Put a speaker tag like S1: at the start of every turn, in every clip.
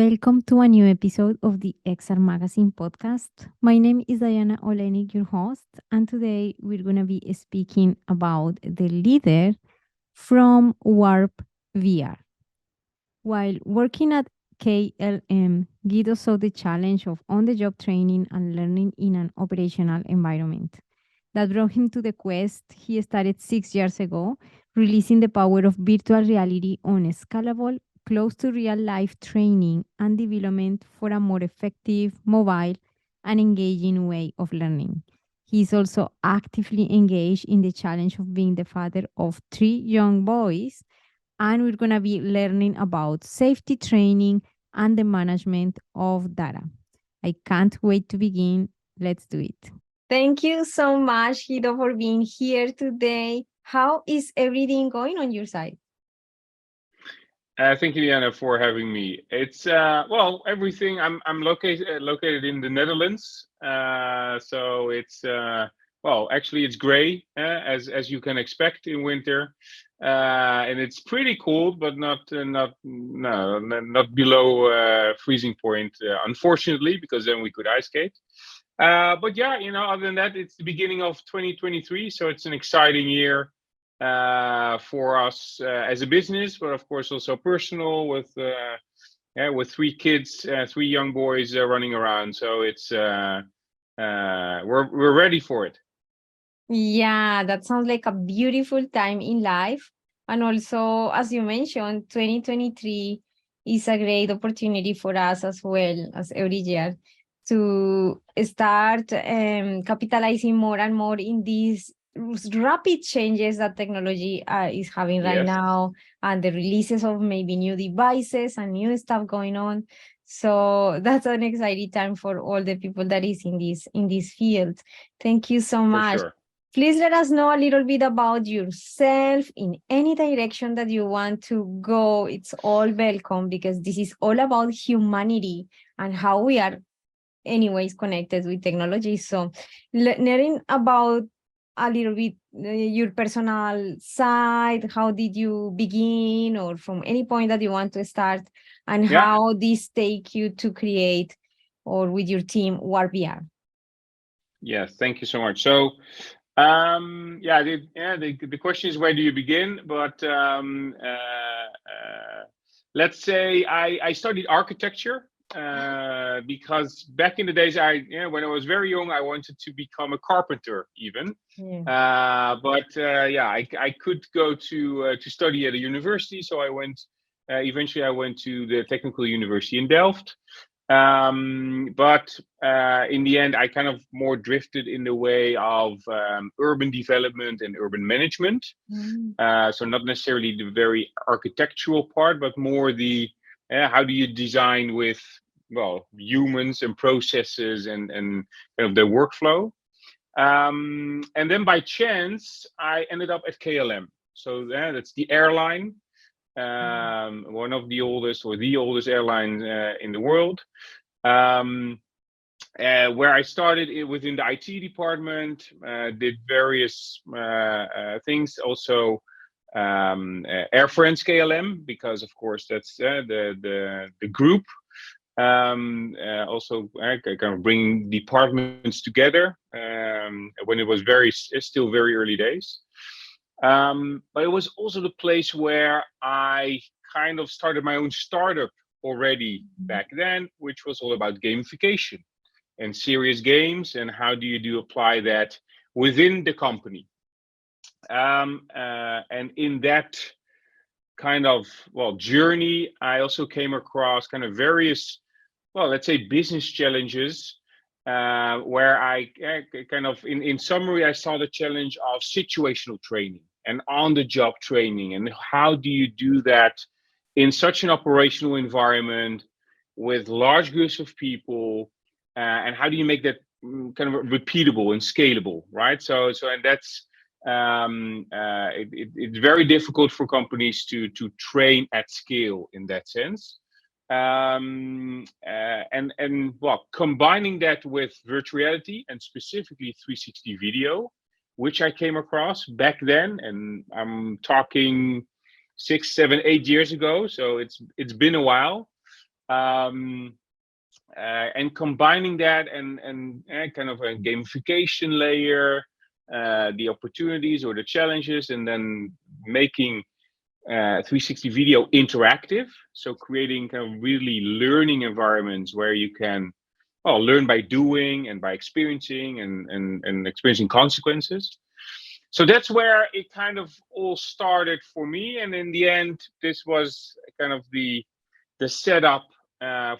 S1: Welcome to a new episode of the XR Magazine podcast. My name is Diana Olenik, your host, and today we're going to be speaking about the leader from Warp VR. While working at KLM, Guido saw the challenge of on the job training and learning in an operational environment. That brought him to the quest he started 6 years ago, releasing the power of virtual reality on scalable, close to real life training and development for a more effective, mobile, and engaging way of learning. He is also actively engaged in the challenge of being the father of three young boys, and we're going to be learning about safety training and the management of data. I can't wait to begin. Let's do it. Thank you so much, Guido, for being here today. How is everything going on your side?
S2: Thank you, Diana, for having me. It's everything. I'm located in the Netherlands, so it's actually it's gray, as you can expect in winter, and it's pretty cold, but not below freezing point, unfortunately, because then we could ice skate. But yeah, other than that, it's the beginning of 2023, so it's an exciting year for us as a business, but of course also personal with three kids, three young boys running around. So it's we're ready for it.
S1: Yeah, that sounds like a beautiful time in life. And also, as you mentioned, 2023 is a great opportunity for us as well as every year to start capitalizing more and more in these rapid changes that technology is having right
S2: Yes.
S1: now, and the releases of maybe new devices and new stuff going on. So that's an exciting time for all the people that is in this field. Thank you so
S2: For
S1: much.
S2: sure.
S1: Please let us know a little bit about yourself in any direction that you want to go. It's all welcome because this is all about humanity and how we are anyways connected with technology. So learning about a little bit your personal side, how did you begin, or from any point that you want to start, and
S2: Yeah.
S1: how this take you to create or with your team Warp VR.
S2: Yes. Thank you so much. So the question is, where do you begin? But let's say I studied architecture because back in the days, when I was very young, I wanted to become a carpenter even.
S1: Yeah.
S2: I could go to study at a university, so I went. Eventually, I went to the Technical University in Delft. But in the end, I kind of more drifted in the way of urban development and urban management. So not necessarily the very architectural part, but more the how do you design with humans and processes and kind of the workflow. And then by chance, I ended up at KLM. So that's the airline. One of the oldest or the oldest airline in the world, where I started within the IT department, did various things, also Air France KLM, because of course that's the group. Also kind of bringing departments together when it was still very early days. But it was also the place where I kind of started my own startup already back then, which was all about gamification and serious games, and how do you apply that within the company. And in that kind of journey, I also came across kind of various, let's say, business challenges. Where I kind of, in summary, I saw the challenge of situational training and on-the-job training, and how do you do that in such an operational environment with large groups of people, and how do you make that kind of repeatable and scalable, right? So and that's it's very difficult for companies to train at scale in that sense. And combining that with virtual reality and specifically 360 video, which I came across back then, and I'm talking 6, 7, 8 years ago, so it's been a while. And combining that and kind of a gamification layer, the opportunities or the challenges, and then making 360 video interactive. So creating kind of really learning environments where you can learn by doing and by experiencing and experiencing consequences. So that's where it kind of all started for me. And in the end, this was kind of the setup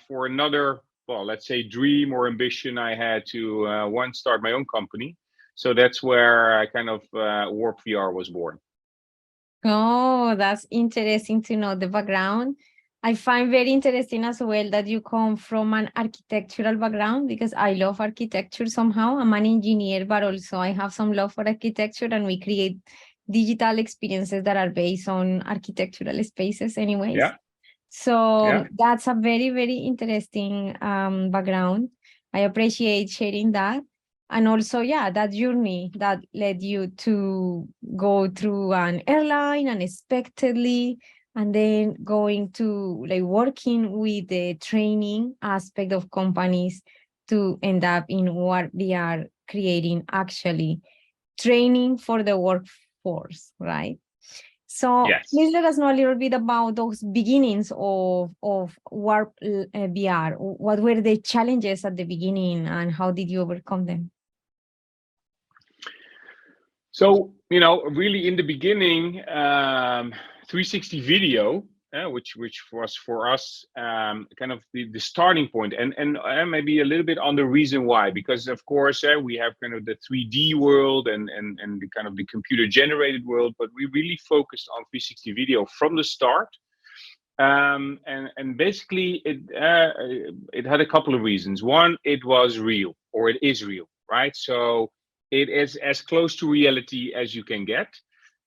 S2: for another, well, let's say dream or ambition I had to once start my own company. So that's where I kind of Warp VR was born.
S1: Oh, that's interesting to know the background. I find very interesting as well that you come from an architectural background, because I love architecture somehow. I'm an engineer, but also I have some love for architecture, and we create digital experiences that are based on architectural spaces anyways.
S2: Yeah.
S1: So
S2: Yeah.
S1: that's a very, very interesting background. I appreciate sharing that. And also, yeah, that journey that led you to go through an airline unexpectedly, and then going to like working with the training aspect of companies to end up in what they are creating, actually training for the workforce, right? So
S2: Yes.
S1: please let us know a little bit about those beginnings of Warp VR. What were the challenges at the beginning, and how did you overcome them?
S2: So, really in the beginning, 360 video, which was for us kind of the starting point, and maybe a little bit on the reason why, because of course we have kind of the 3D world and the kind of the computer generated world, but we really focused on 360 video from the start. And basically it had a couple of reasons. One, it was real, or it is real, right? So it is as close to reality as you can get.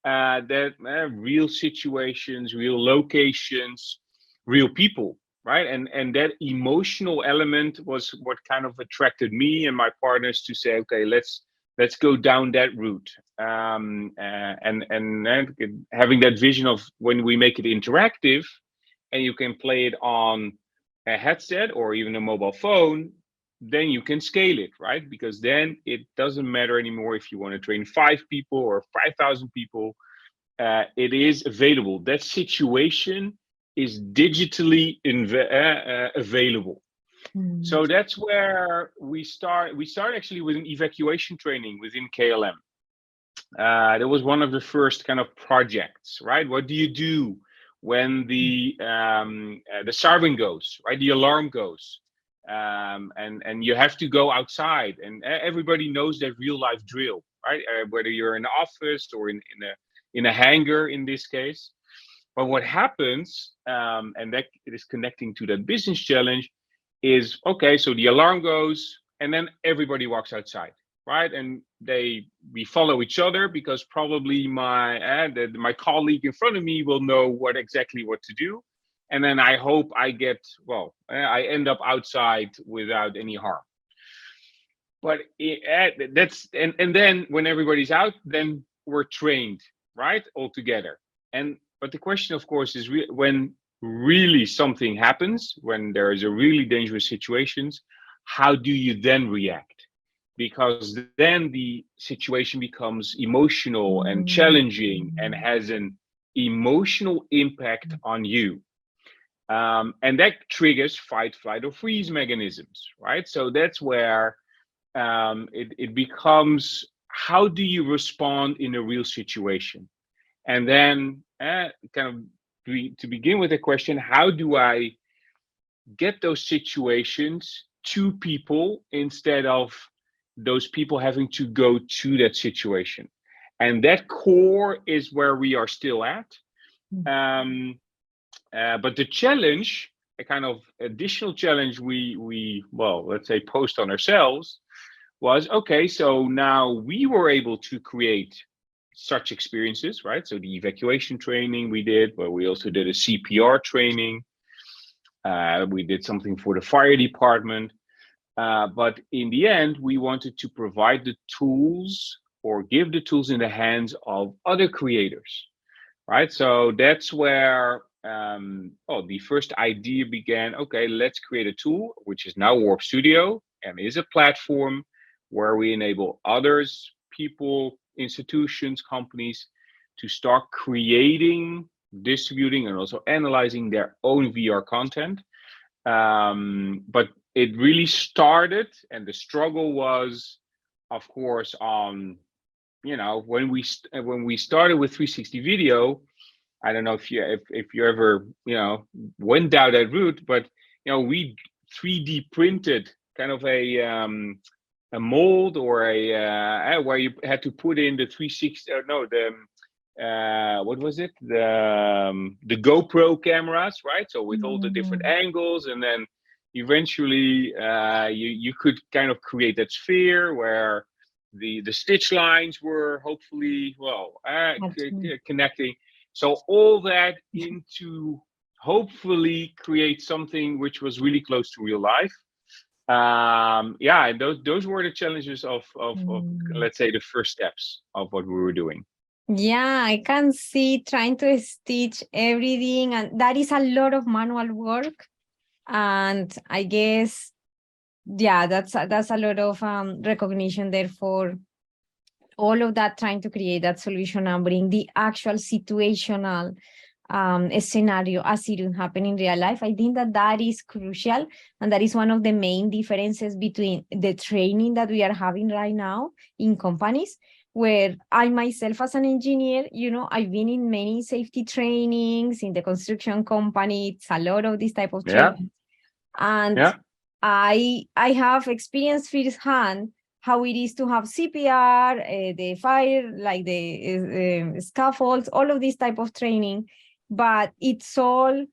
S2: That real situations, real locations, real people, right? And that emotional element was what kind of attracted me and my partners to say, okay, let's go down that route. And having that vision of when we make it interactive, and you can play it on a headset or even a mobile phone, then you can scale it, right? Because then it doesn't matter anymore if you want to train 5 people or 5,000 people. It is available. That situation is digitally available. So that's where we start. We start actually with an evacuation training within KLM. That was one of the first kind of projects, right? What do you do when the siren goes, right? The alarm goes, and you have to go outside, and everybody knows that real life drill, right? Whether you're in an office or in a hangar in this case. But what happens, and that it is connecting to that business challenge, is okay. So the alarm goes, and then everybody walks outside, right? And we follow each other, because probably my colleague in front of me will know what to do, and then I hope I I end up outside without any harm. But that's and then when everybody's out, then we're trained, right, all together. But the question, of course, is when really something happens, when there is a really dangerous situations, how do you then react? Because then the situation becomes emotional and challenging and has an emotional impact on you. And that triggers fight, flight, or freeze mechanisms, right? So that's where it becomes, how do you respond in a real situation? And then to begin with the question, how do I get those situations to people instead of those people having to go to that situation? And that core is where we are still at. But the challenge, a kind of additional challenge let's say post on ourselves, was, okay, so now we were able to create such experiences, right? So the evacuation training we did, but we also did a CPR training. We did something for the fire department. But in the end, we wanted to provide the tools, or give the tools in the hands of other creators, right? So that's where the first idea began, okay, let's create a tool, which is now Warp Studio, and is a platform where we enable others, people, institutions, companies to start creating, distributing, and also analyzing their own VR content. But it really started, and the struggle was, of course, on, when we started with 360 video. I don't know if you ever went down that route, but we 3D printed kind of a mold or where you had to put in the 360. What was it? The GoPro cameras, right? So with all the different angles, and then eventually you could kind of create that sphere where the stitch lines were hopefully connecting. So all that into hopefully create something which was really close to real life. And those were the challenges of let's say the first steps of what we were doing.
S1: Yeah, I can see trying to stitch everything, and that is a lot of manual work. And I guess, yeah, that's a lot of recognition there for all of that, trying to create that solution and bring the actual situational scenario as it would happen in real life. I think that is crucial, and that is one of the main differences between the training that we are having right now in companies, where I myself as an engineer, I've been in many safety trainings in the construction company. It's a lot of this type of training. And I have experienced firsthand how it is to have CPR, the fire, like the scaffolds, all of this type of training, but it's all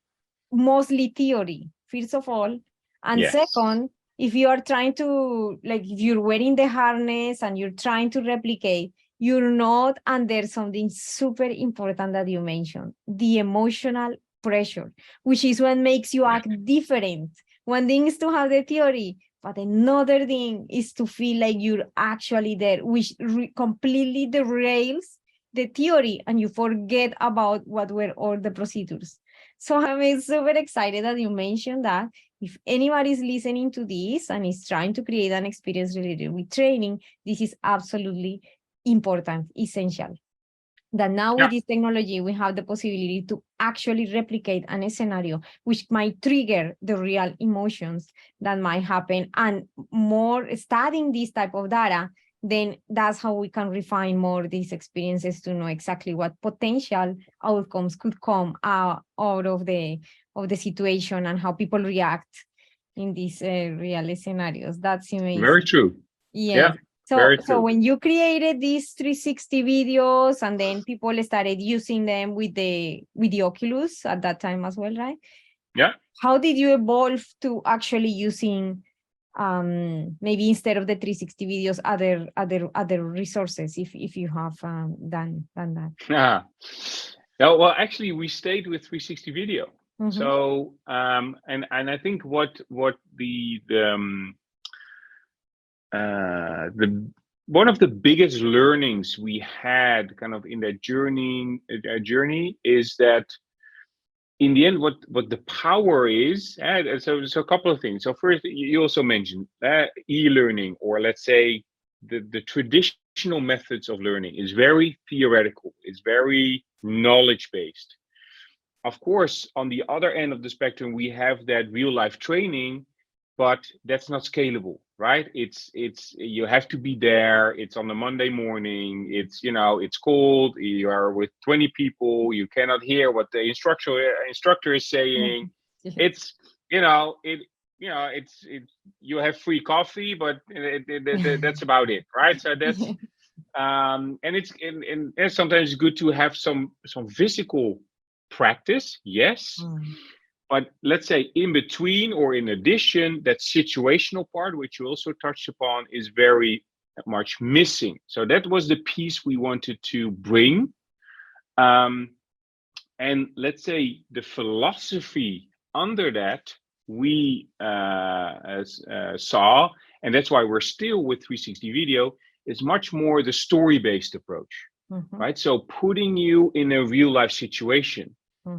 S1: mostly theory, first of all. And second, if you are trying to, like, if you're wearing the harness and you're trying to replicate, you're not under something super important that you mentioned, the emotional pressure, which is what makes you act different. One thing is to have the theory, but another thing is to feel like you're actually there, which completely derails the theory, and you forget about what were all the procedures. So I'm super excited that you mentioned that. If anybody is listening to this and is trying to create an experience related with training, this is absolutely important, essential. That now with this technology, we have the possibility to actually replicate a scenario which might trigger the real emotions that might happen, and more studying this type of data, then that's how we can refine more these experiences to know exactly what potential outcomes could come out of the situation and how people react in these real scenarios. That's amazing.
S2: Very true.
S1: Yes. So when you created these 360 videos, and then people started using them with the Oculus at that time as well, right?
S2: Yeah.
S1: How did you evolve to actually using maybe instead of the 360 videos, other resources, if you have done that?
S2: No, well, actually, we stayed with 360 video. So and I think what one of the biggest learnings we had kind of in that journey is that in the end, what the power is. So a couple of things. So first, you also mentioned e-learning, or let's say the traditional methods of learning is very theoretical. It's very knowledge based. Of course, on the other end of the spectrum, we have that real life training, but that's not scalable, right? It's you have to be there. It's on a Monday morning. It's cold. You are with 20 people. You cannot hear what the instructor is saying. It's you have free coffee, but that's about it, right? So that's and it's sometimes good to have some physical practice, yes. But let's say in between or in addition, that situational part, which you also touched upon, is very much missing. So that was the piece we wanted to bring. And let's say the philosophy under that we saw, and that's why we're still with 360 video, is much more the story-based approach, right? So putting you in a real life situation.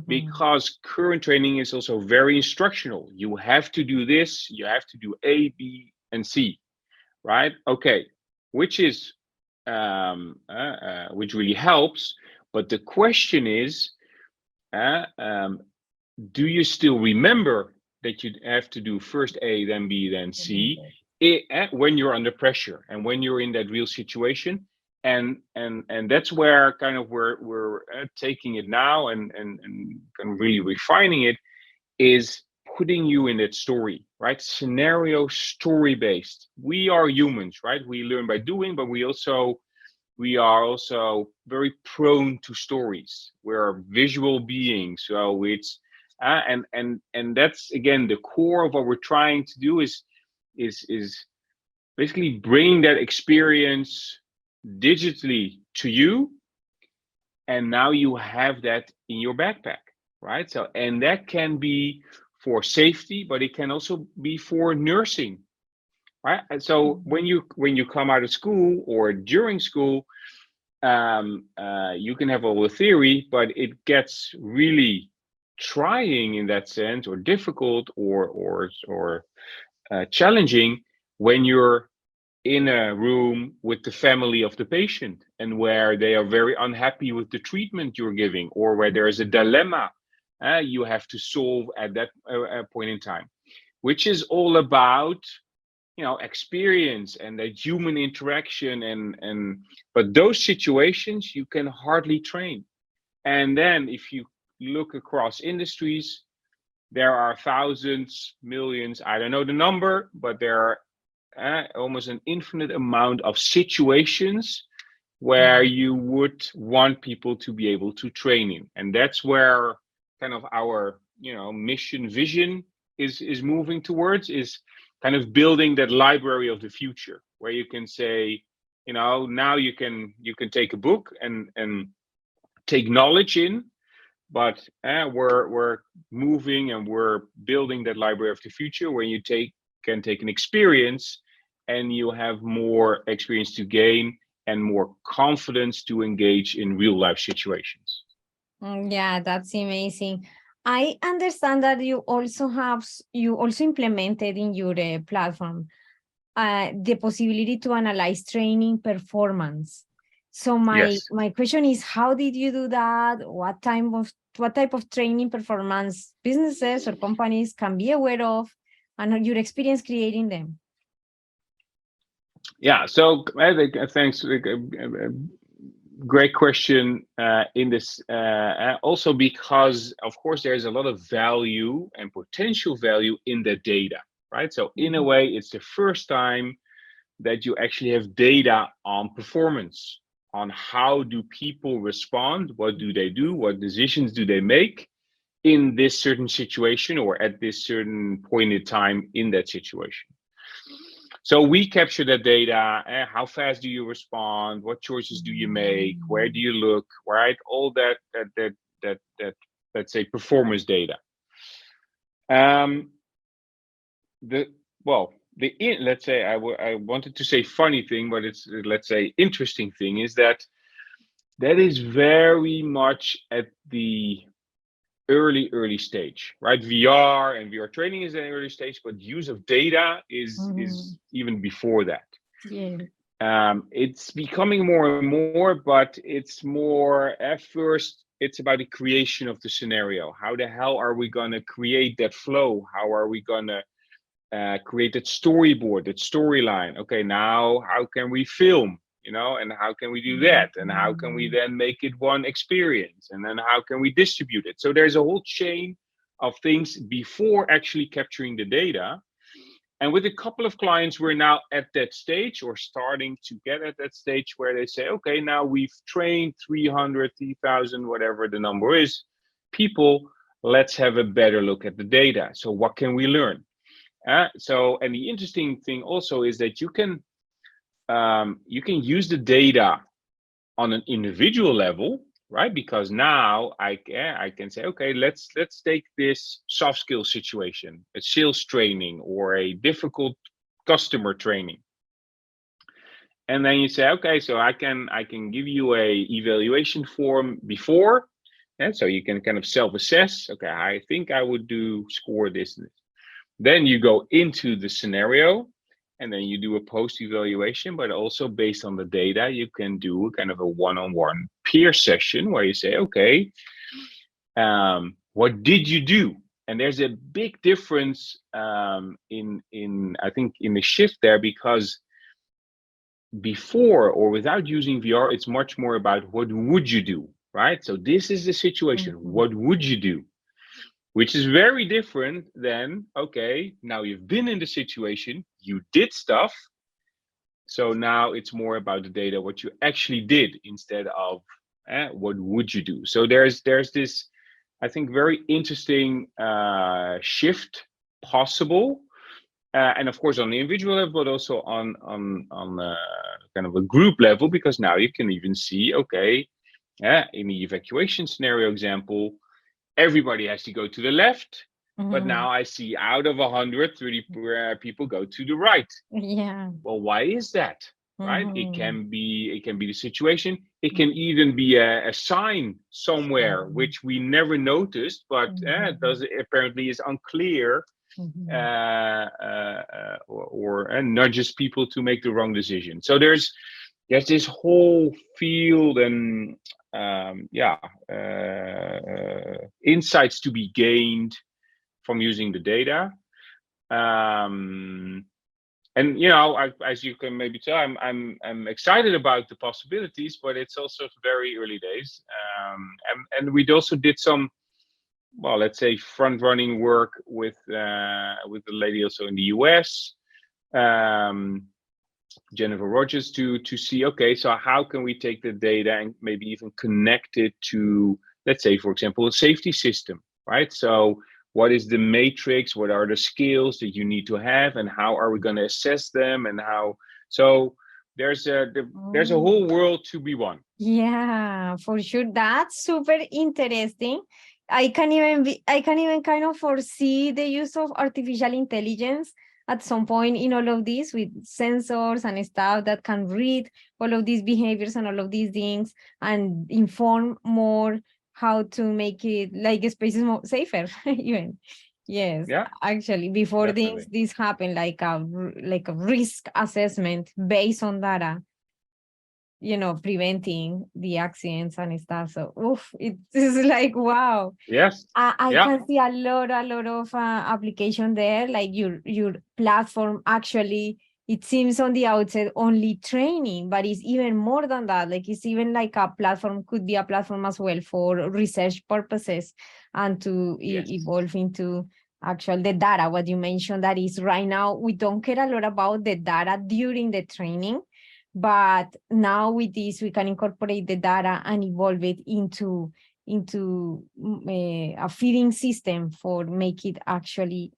S2: because current training is also very instructional. You have to do this, you have to do A, B, and C, right? Okay, which is which really helps. But the question is, do you still remember that you have to do first A, then B, then C, when you're under pressure and when you're in that real situation? And that's where kind of we're taking it now and kind of really refining it, is putting you in that story, right? Scenario story based. We are humans, right? We learn by doing, but we are also very prone to stories. We're visual beings, so it's and that's again the core of what we're trying to do is basically bring that experience digitally to you, and now you have that in your backpack, right? So, and that can be for safety, but it can also be for nursing, right? And so when you come out of school or during school, you can have all the theory, but it gets really trying in that sense, or difficult, or challenging when you're in a room with the family of the patient and where they are very unhappy with the treatment you're giving, or where there is a dilemma you have to solve at that point in time, which is all about experience and that human interaction, and but those situations you can hardly train. And then if you look across industries, there are thousands, millions, I don't know the number, but there are almost an infinite amount of situations where you would want people to be able to train in. And that's where kind of our mission vision is moving towards, is kind of building that library of the future, where you can say, now you can take a book and take knowledge in, but we're moving and we're building that library of the future where you can take an experience, and you have more experience to gain and more confidence to engage in real life situations.
S1: Yeah, that's amazing. I understand that you also implemented in your platform the possibility to analyze training performance. So
S2: Yes.
S1: my question is, how did you do that? What type of training performance businesses or companies can be aware of, and your experience creating them?
S2: Yeah. So thanks. Great question in this. Also, because of course there's a lot of value and potential value in the data, right? So in a way, it's the first time that you actually have data on performance, on how do people respond, what do they do, what decisions do they make in this certain situation or at this certain point in time in that situation. So we capture that data. How fast do you respond? What choices do you make? Where do you look? Right, all that let's say performance data. Let's say I wanted to say funny thing, but it's, let's say, interesting thing is that is very much at the early stage, right? VR and VR training is an early stage, but use of data is even before that.
S1: Yeah.
S2: It's becoming more and more, but it's more at first. It's about the creation of the scenario. How the hell are we gonna create that flow? How are we gonna create that storyboard, that storyline? Okay, now how can we film? And how can we do that? And how can we then make it one experience? And then how can we distribute it? So there's a whole chain of things before actually capturing the data. And with a couple of clients, we're now at that stage, or starting to get at that stage, where they say, okay, now we've trained 300, 3,000, whatever the number is, people, let's have a better look at the data. So what can we learn? And the interesting thing also is that you can use the data on an individual level, right? Because now I can say, okay, let's take this soft skill situation, a sales training or a difficult customer training, and then you say, okay, so I can give you a evaluation form before, And so you can kind of self-assess, okay, I think I would score this and this. Then you go into the scenario, and then you do a post-evaluation, but also based on the data, you can do kind of a one-on-one peer session where you say, okay, what did you do? And there's a big difference in I think in the shift there, because before or without using VR, it's much more about what would you do, right? So this is the situation. What would you do? Which is very different than, okay, now you've been in the situation, you did stuff. So now it's more about the data, what you actually did, instead of what would you do? So there's this, I think, very interesting shift possible. And of course on the individual level, but also on kind of a group level, because now you can even see, okay, in the evacuation scenario example, everybody has to go to the left, but now I see out of 100, 30 people go to the right.
S1: Yeah.
S2: Well, why is that? Right? It can be the situation. It can even be a sign somewhere which we never noticed, but apparently is unclear, or nudges people to make the wrong decision. So there's this whole field and insights to be gained from using the data. And as you can maybe tell, I'm excited about the possibilities, but it's also very early days. And we also did some, well, let's say front running work with the lady also in the US, Jennifer Rogers, to see, okay, so how can we take the data and maybe even connect it to, let's say, for example, a safety system, right? So what is the matrix? What are the skills that you need to have, and how are we going to assess them? And how? So there's a whole world to be won.
S1: Yeah, for sure. That's super interesting. I can even kind of foresee the use of artificial intelligence at some point in all of this, with sensors and stuff that can read all of these behaviors and all of these things and inform more how to make it like spaces more safer even. Yes,
S2: yeah,
S1: actually, before
S2: definitely.
S1: this happen, like a risk assessment based on data, preventing the accidents and stuff. So, it is like, wow.
S2: Yes.
S1: I can see a lot of application there. Like your platform actually, it seems on the outset only training, but it's even more than that. Like it's even like a platform, could be a platform as well for research purposes, and to evolve into the data. What you mentioned, that is right now we don't care a lot about the data during the training, but now with this we can incorporate the data and evolve it into a feeding system for make it actually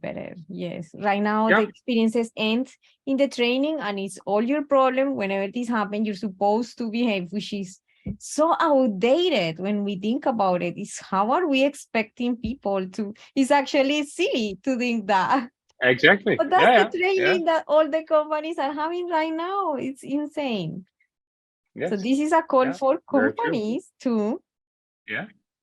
S1: better. Yes, right now the experiences end in the training, and it's all your problem. Whenever this happens, you're supposed to behave, which is so outdated when we think about it. Is how are we expecting people to? It's actually silly to think that.
S2: Exactly.
S1: But that's the training that all the companies are having right now. It's insane. So this is a call for companies to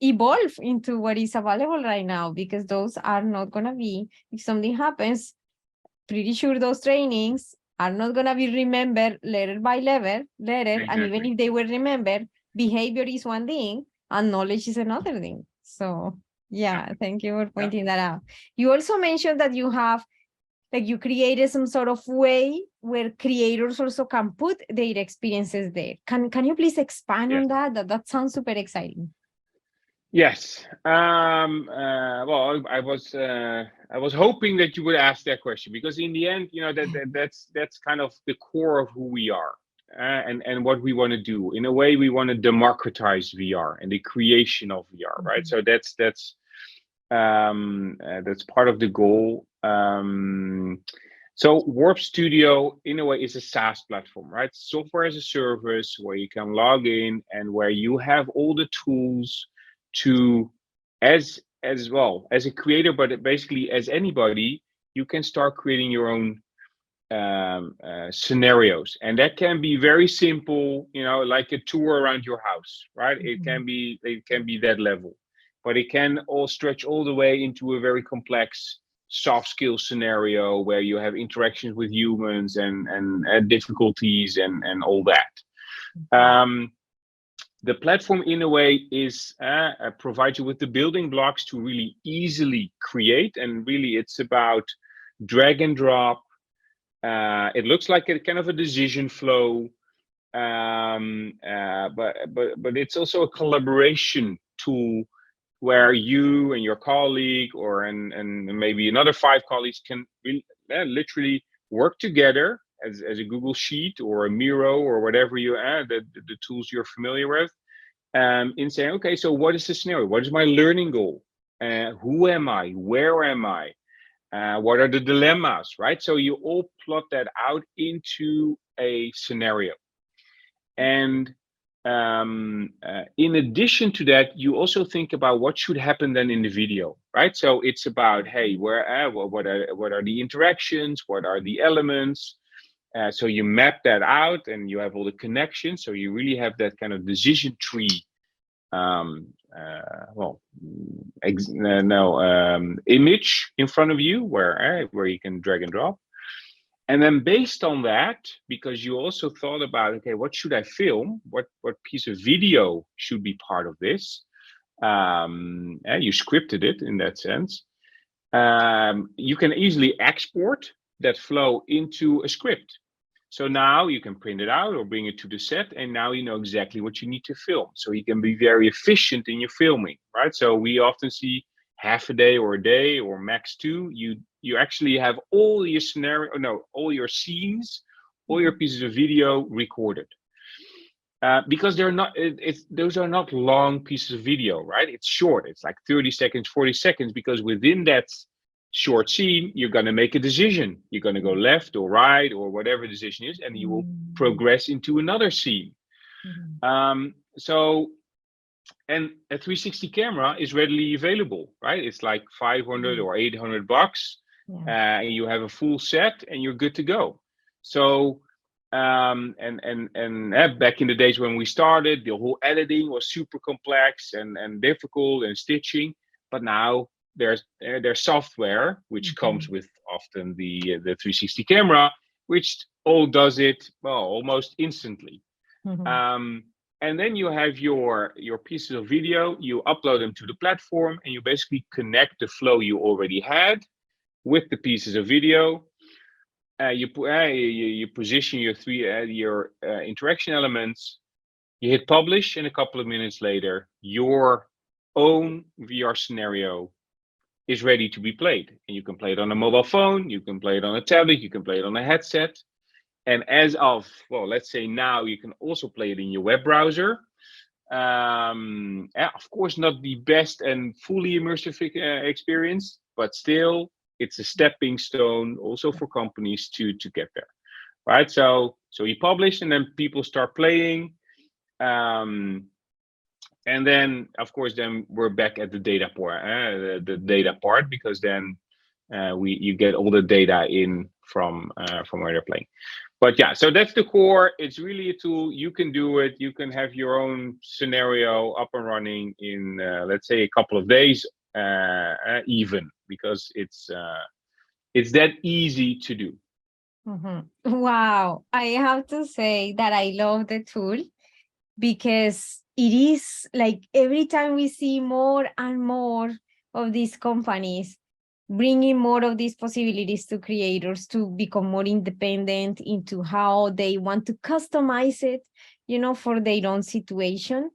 S1: evolve into what is available right now, because those are not going to be, if something happens, pretty sure those trainings are not going to be remembered letter by letter. Exactly. And even if they were remembered, behavior is one thing and knowledge is another thing. So thank you for pointing that out. You also mentioned that you have, like, you created some sort of way where creators also can put their experiences there. Can you please expand on that? That sounds super exciting.
S2: Yes. Well, I was hoping that you would ask that question, because in the end, that's kind of the core of who we are, and what we want to do. In a way, we want to democratize VR and the creation of VR, right? So that's part of the goal. So Warp Studio, in a way, is a SaaS platform, right? Software as a service, where you can log in and where you have all the tools to, as well as a creator, but basically as anybody, you can start creating your own scenarios, and that can be very simple, like a tour around your house, right? It can be that level, but it can all stretch all the way into a very complex soft skill scenario where you have interactions with humans and difficulties and all that. The platform, in a way, is provides you with the building blocks to really easily create, and really it's about drag and drop. It looks like a kind of a decision flow, but it's also a collaboration tool where you and your colleague and maybe another 5 colleagues can literally work together as a Google Sheet or a Miro or whatever you add, the tools you're familiar with, in saying, okay, so what is the scenario? What is my learning goal? Who am I? Where am I? What are the dilemmas, right? So you all plot that out into a scenario. And in addition to that, you also think about what should happen then in the video, right? So it's about, hey, what are the interactions? What are the elements? So you map that out and you have all the connections. So you really have that kind of decision tree image in front of you where you can drag and drop. And then based on that, because you also thought about, okay, what should I film? What piece of video should be part of this? You scripted it in that sense. You can easily export that flow into a script. So now you can print it out or bring it to the set, and now you know exactly what you need to film. So you can be very efficient in your filming, right? So we often see half a day or max 2. You actually have all your all your scenes, all your pieces of video recorded. Because those are not long pieces of video, right? It's short. It's like 30 seconds, 40 seconds, because within that short scene, you're going to make a decision. You're going to go left or right or whatever decision is, and you will progress into another scene. And a 360 camera is readily available, right? It's like 500 or 800 bucks, and you have a full set, and you're good to go. So, back in the days when we started, the whole editing was super complex and difficult, and stitching. But now there's software which comes with often the 360 camera, which all does it almost instantly. And then you have your pieces of video, you upload them to the platform, and you basically connect the flow you already had with the pieces of video. You position your interaction elements, you hit publish, and a couple of minutes later, your own VR scenario is ready to be played. And you can play it on a mobile phone, you can play it on a tablet, you can play it on a headset. And as of, let's say now, you can also play it in your web browser. Of course, not the best and fully immersive experience, but still, it's a stepping stone also for companies to get there, right? So you publish, and then people start playing. And then, of course, then we're back at the data part, the data part, because then you get all the data in from where they're playing. But yeah, so that's the core. It's really a tool. You can do it. You can have your own scenario up and running in, let's say, a couple of days, even, because it's that easy to do.
S1: Wow. I have to say that I love the tool, because it is like every time we see more and more of these companies bringing more of these possibilities to creators to become more independent into how they want to customize it, for their own situation.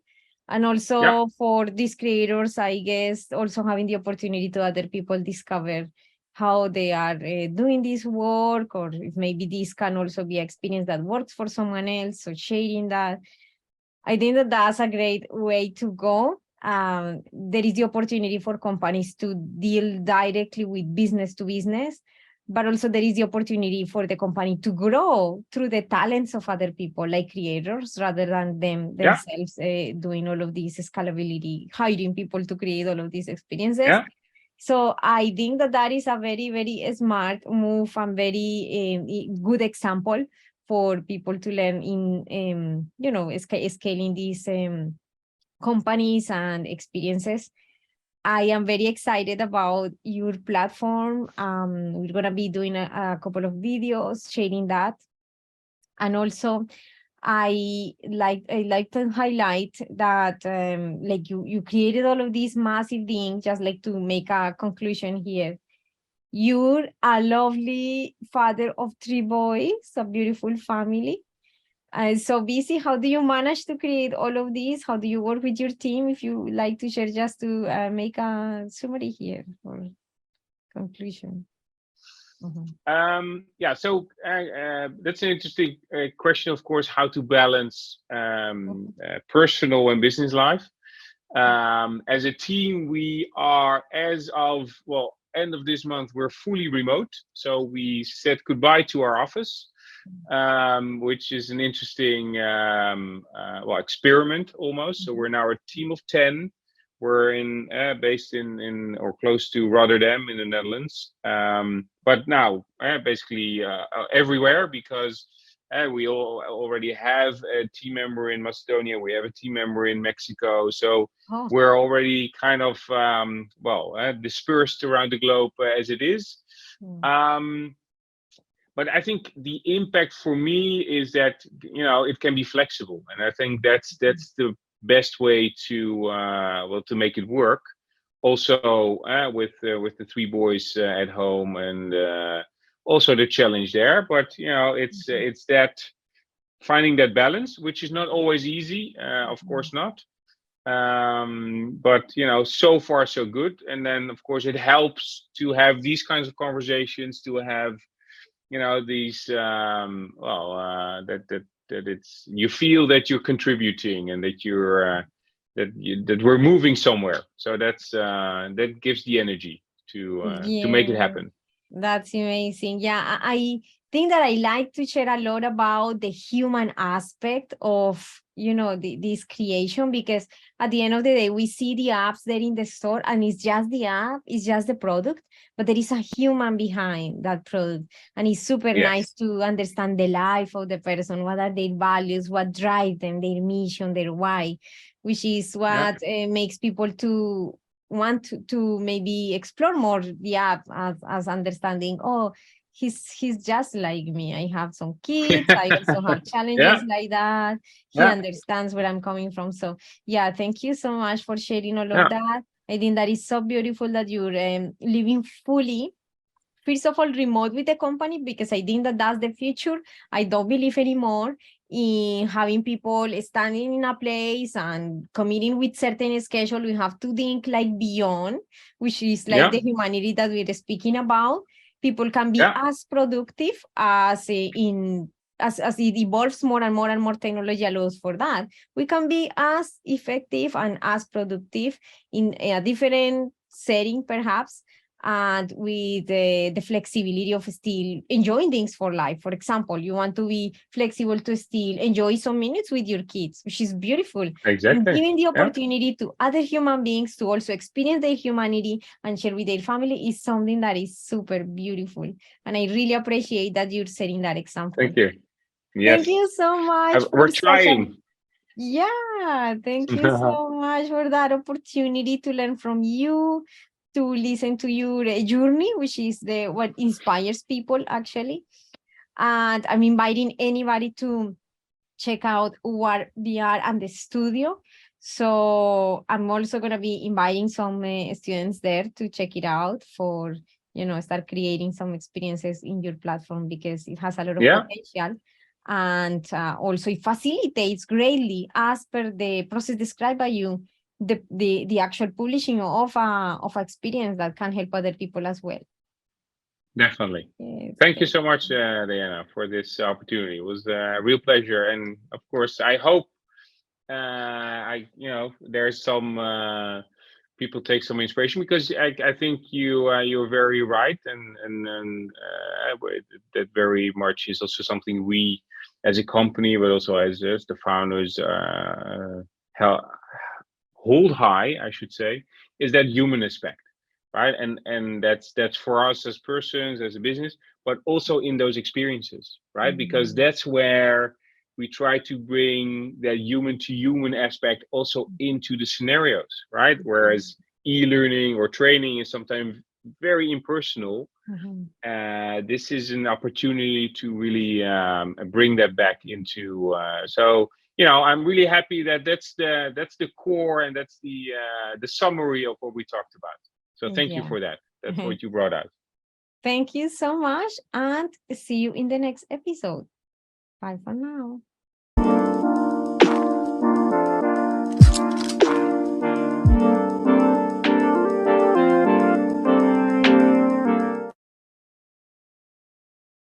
S1: And also for these creators, I guess, also having the opportunity to other people discover how they are doing this work, or if maybe this can also be experience that works for someone else, so sharing that. I think that that's a great way to go. There is the opportunity for companies to deal directly with business to business, but also there is the opportunity for the company to grow through the talents of other people, like creators, rather than themselves doing all of this scalability, hiring people to create all of these experiences. So I think that is a very, very smart move and very good example for people to learn in, scaling these companies and experiences. I am very excited about your platform. We're gonna be doing a couple of videos sharing that, and also I like to highlight that like you created all of these massive things. Just like to make a conclusion here. You're a lovely father of 3 boys, a beautiful family. So busy. How do you manage to create all of these? How do you work with your team? If you like to share, just to make a summary here or conclusion.
S2: Yeah, so that's an interesting question, of course, how to balance personal and business life. As a team, we are, as of, well, end of this month, we're fully remote. So we said goodbye to our office, which is an interesting experiment almost. So we're now a team of 10. We're based in or close to Rotterdam in the Netherlands. But now basically everywhere, because we already have a team member in Macedonia. We have a team member in Mexico. So we're already kind of dispersed around the globe as it is. But I think the impact for me is that it can be flexible, and I think that's the best way to make it work. Also with the 3 boys at home, and also the challenge there. But it's that finding that balance, which is not always easy, of course not. But so far so good. And then of course it helps to have these kinds of conversations, to have these that it's, you feel that you're contributing and that you're that we're moving somewhere. So that gives the energy to make it happen.
S1: That's amazing. Yeah, I think that I like to share a lot about the human aspect of this creation, because at the end of the day we see the apps there in the store and it's just the app, it's just the product, but there is a human behind that product, and it's super nice to understand the life of the person. What are their values, what drives them, their mission, their why, which is what makes people to want to maybe explore more the app, as understanding, oh, he's just like me. I have some kids. I also have challenges like that. He understands where I'm coming from. So yeah, thank you so much for sharing all of that. I think that is so beautiful that you're living fully, first of all, remote with the company, because I think that that's the future. I don't believe anymore in having people standing in a place and committing with certain schedule. We have to think like beyond, which is like the humanity that we're speaking about. People can be as productive as as it evolves more and more and more technology allows for that. We can be as effective and as productive in a different setting, perhaps, and with the flexibility of still enjoying things for life. For example, you want to be flexible to still enjoy some minutes with your kids, which is beautiful.
S2: Exactly.
S1: And giving the opportunity to other human beings to also experience their humanity and share with their family is something that is super beautiful. And I really appreciate that you're setting that example.
S2: Thank you. Yes.
S1: Thank you so much.
S2: We're trying.
S1: Thank you so much for that opportunity to learn from you, to listen to your journey, which is what inspires people actually. And I'm inviting anybody to check out Warp VR and the studio. So I'm also going to be inviting some students there to check it out, for start creating some experiences in your platform, because it has a lot of potential. And also it facilitates greatly, as per the process described by you, the actual publishing of a experience that can help other people as well.
S2: Definitely. Thank you so much, Diana, for this opportunity. It was a real pleasure, and of course, I hope there's some people take some inspiration, because I think you're very right, and that very much is also something we, as a company, but also as the founders, hold high, I should say, is that human aspect. right? And that's for us as persons, as a business, but also in those experiences, right? Because that's where we try to bring that human to human aspect also into the scenarios, right? Whereas e-learning or training is sometimes very impersonal. This is an opportunity to really bring that back into. So I'm really happy that that's the core, and that's the summary of what we talked about. So thank you
S1: Yeah.
S2: for that. That's what you brought out.
S1: Thank you so much, and see you in the next episode. Bye for now.